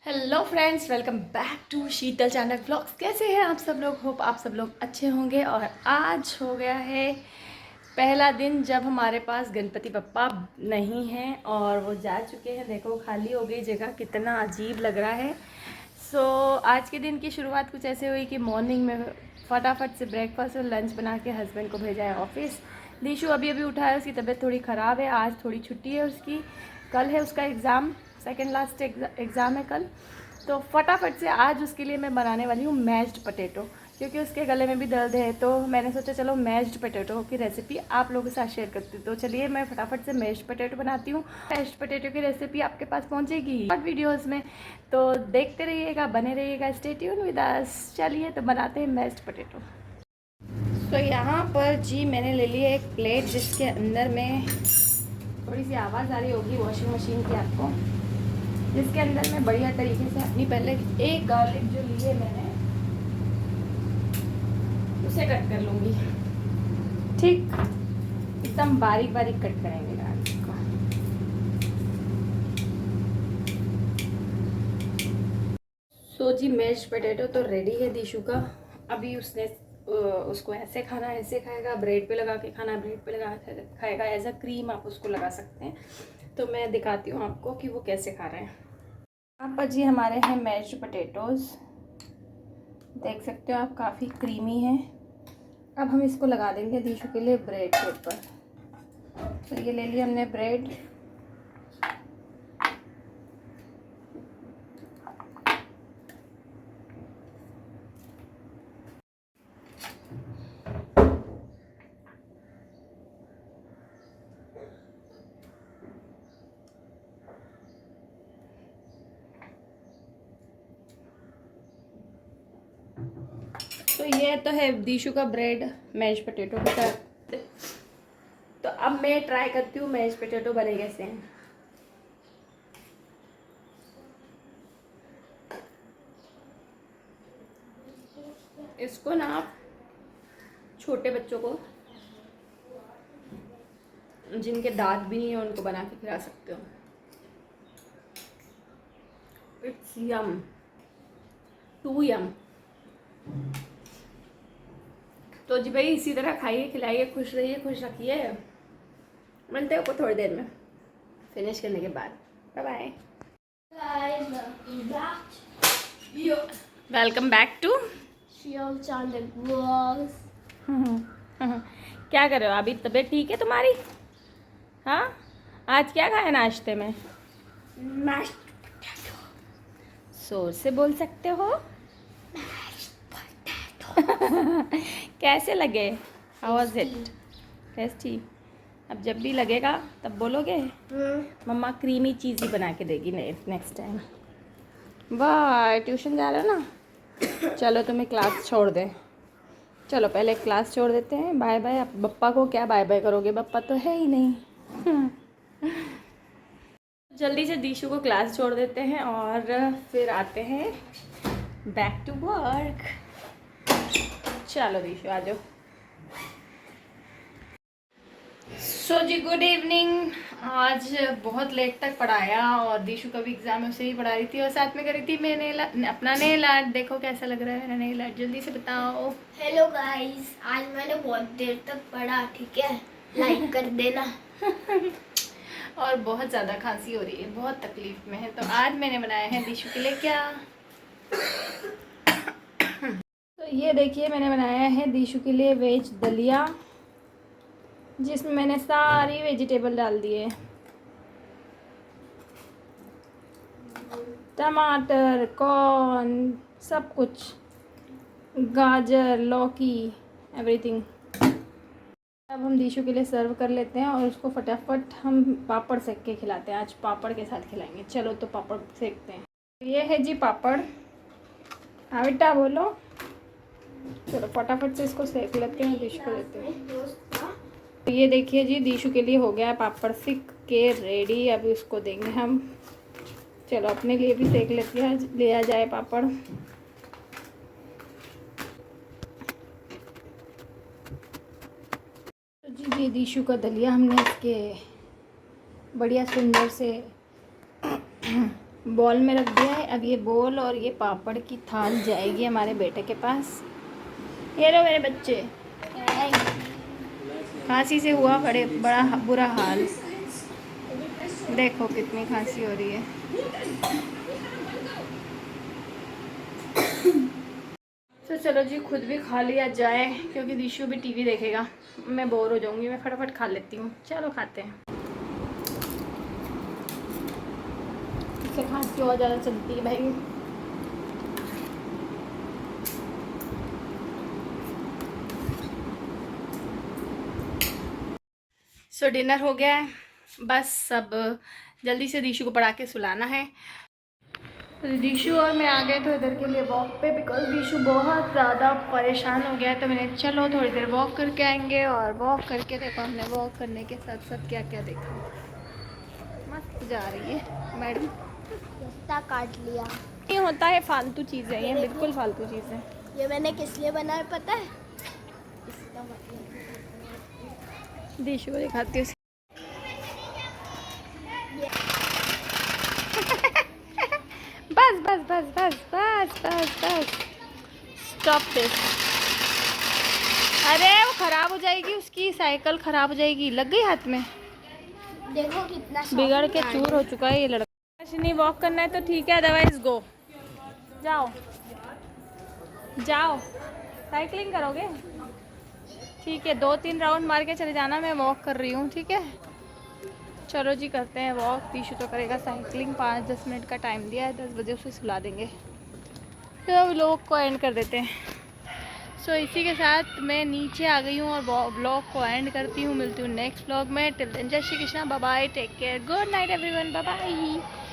Hello friends, welcome back to Sheetal Chandak vlogs. कैसे हैं आप सब लोग? होप आप सब लोग अच्छे होंगे। और आज हो गया है पहला दिन जब हमारे पास गणपति बप्पा नहीं हैं और वो जा चुके हैं। देखो खाली हो गई जगह, कितना अजीब लग रहा है। आज के दिन की शुरुआत कुछ ऐसे हुई कि मॉर्निंग में फटाफट से ब्रेकफास्ट और लंच बना के हस्बैंड को भेजा है ऑफिस। दीशु अभी अभी उठा है, उसकी तबीयत थोड़ी ख़राब है, आज थोड़ी छुट्टी है उसकी। कल है उसका एग्ज़ाम, सेकेंड लास्ट एग्ज़ाम है कल। तो फटाफट से आज उसके लिए मैं बनाने वाली हूँ मैश्ड पोटैटो, क्योंकि उसके गले में भी दर्द है। तो मैंने सोचा चलो मैश्ड पोटैटो की रेसिपी आप लोगों के साथ शेयर करती हूँ। तो चलिए मैं फटाफट से मैश्ड पोटैटो बनाती हूँ। मैश्ड पोटैटो की रेसिपी आपके पास पहुँचेगी शॉर्ट वीडियोज़ में, तो देखते रहिएगा, बने रहिएगा, स्टे ट्यून विद अस। चलिए तो बनाते हैं मैश्ड पोटैटो। तो यहाँ पर जी मैंने ले ली एक प्लेट, जिसके अंदर में थोड़ी सी आवाज़ आ रही होगी वॉशिंग मशीन की आपको, जिसके अंदर मैं बढ़िया तरीके से अपनी पहले एक गार्लिक जो ली है मैंने उसे कट कर लूँगी। ठीक, एकदम बारीक बारीक कट करेंगे गार्लिक को। सो जी मैश्ड पोटैटो तो रेडी है दीशु का। अभी उसने उसको ऐसे खाना, ऐसे खाएगा, ब्रेड पे लगा के खाना, ब्रेड पे लगा के खाएगा, एज अ क्रीम आप उसको लगा सकते हैं। तो मैं दिखाती हूँ आपको कि वो कैसे खा रहे हैं। यहाँ पर जी हमारे हैं मैश्ड पोटैटोज़, देख सकते हो आप, काफ़ी क्रीमी है। अब हम इसको लगा देंगे दीशु के लिए ब्रेड के ऊपर। तो ये ले लिया हमने ब्रेड। तो ये तो है दीशु का ब्रेड मैश पोटैटो के साथ। तो अब मैं ट्राई करती हूँ मैश पोटैटो बने कैसे हैं। इसको ना आप छोटे बच्चों को, जिनके दांत भी नहीं है, उनको बना के खिला सकते हो। इट्स यम, टू यम। तो जी भाई इसी तरह खाइए, खिलाइए, खुश रहिए, खुश रखिए। मिलते हैं आपको थोड़ी देर में फिनिश करने के बाद। Bye bye. Welcome back to Sheetal Chandak vlogs. क्या कर रहे हो? अभी तबीयत ठीक है तुम्हारी? हाँ, आज क्या खाया नाश्ते में? मैश्ड जोर से बोल सकते हो? कैसे लगे? How was it? टेस्टी। अब जब भी लगेगा तब बोलोगे मम्मा क्रीमी चीज़ ही बना के देगी नेक्स्ट टाइम। वाह, ट्यूशन जा रहे हो ना? चलो तुम्हें क्लास छोड़ दें। चलो पहले क्लास छोड़ देते हैं। Bye bye. अब बप्पा को क्या बाय बाय करोगे? बप्पा तो है ही नहीं। जल्दी से दीशु को क्लास छोड़ देते हैं और फिर आते हैं बैक टू वर्क। चलो दीशु आ जाओ। सो जी गुड इवनिंग। आज बहुत लेट तक पढ़ाया और दीशु का भी एग्जाम है, उसे ही पढ़ा रही थी और साथ में करी थी मैंने अपना नेल आर्ट। देखो कैसा लग रहा है मेरा नेल आर्ट, जल्दी से बताओ। हेलो गाइस, आज मैंने बहुत देर तक पढ़ा, ठीक है? लाइक कर देना। और बहुत ज़्यादा खांसी हो रही है, बहुत तकलीफ में है। तो आज मैंने बनाया है दीशु के लिए क्या, तो ये देखिए मैंने बनाया है दीशु के लिए वेज दलिया, जिसमें मैंने सारी वेजिटेबल डाल दिए। टमाटर, कॉर्न, सब कुछ, गाजर, लौकी, एवरीथिंग। अब हम दीशु के लिए सर्व कर लेते हैं और उसको फटाफट हम पापड़ सेक के खिलाते हैं। आज पापड़ के साथ खिलाएंगे। चलो तो पापड़ सेकते हैं। ये है जी पापड़। हाँ बेटा बोलो। चलो फटाफट से इसको सेक लेते हैं, दीशु को देते हैं। तो ये देखिए जी दीशु के लिए हो गया है पापड़ सेक के रेडी। अभी उसको देंगे हम। चलो अपने लिए भी सेक लेते हैं, लिया जाए पापड़। तो जी दीशु का दलिया हमने इसके बढ़िया सुंदर से बॉल में रख दिया है। अब ये बॉल और ये पापड़ की थाल जाएगी हमारे बेटे के पास। ये लो मेरे बच्चे, खांसी से हुआ बड़े बड़ा बुरा हाल। देखो कितनी खांसी हो रही है। तो चलो जी, खुद भी खा लिया जाए क्योंकि दिशु भी टीवी देखेगा, मैं बोर हो जाऊंगी। मैं फटाफट खा लेती हूँ। चलो खाते हैं। इससे खांसी और ज़्यादा चलती है भाई। सो डिनर हो गया है, बस अब जल्दी से दिशु को पढ़ा के सुलाना है। तो दिशु और मैं आ गए तो इधर के लिए वॉक पे, बिकॉज दिशु बहुत ज़्यादा परेशान हो गया है। तो मैंने चलो थोड़ी देर वॉक करके आएंगे। और वॉक करके देखो, हमने वॉक करने के साथ साथ क्या क्या देखा। मस्त जा रही है मैडम। रास्ता काट लिया। ये होता है फालतू चीज़ें, ये बिल्कुल फालतू चीज़ें। ये मैंने किस लिए बनाया पता है? इसका मतलब दिशु को दिखाती हूँ। बस बस बस बस बस बस बस, स्टॉप दिस। अरे वो खराब हो जाएगी, उसकी साइकिल खराब हो जाएगी। लग गई हाथ में, देखो कितना बिगड़ के चूर हो चुका है ये लड़का। नहीं वॉक करना है तो ठीक है, अदरवाइज गो, जाओ जाओ। साइकिलिंग करोगे ठीक है, 2-3 राउंड मार के चले जाना। मैं वॉक कर रही हूँ, ठीक है। चलो जी करते हैं वॉक। दिशु तो करेगा साइकिलिंग। 5-10 मिनट का टाइम दिया है, 10 बजे उसे सुला देंगे। फिर अब व्लॉग को एंड कर देते हैं। सो इसी के साथ मैं नीचे आ गई हूँ और व्लॉग को एंड करती हूँ। मिलती हूँ नेक्स्ट व्लॉग में। टिल देन जय Shri Krishna, bye bye, take care, good night everyone, bye bye.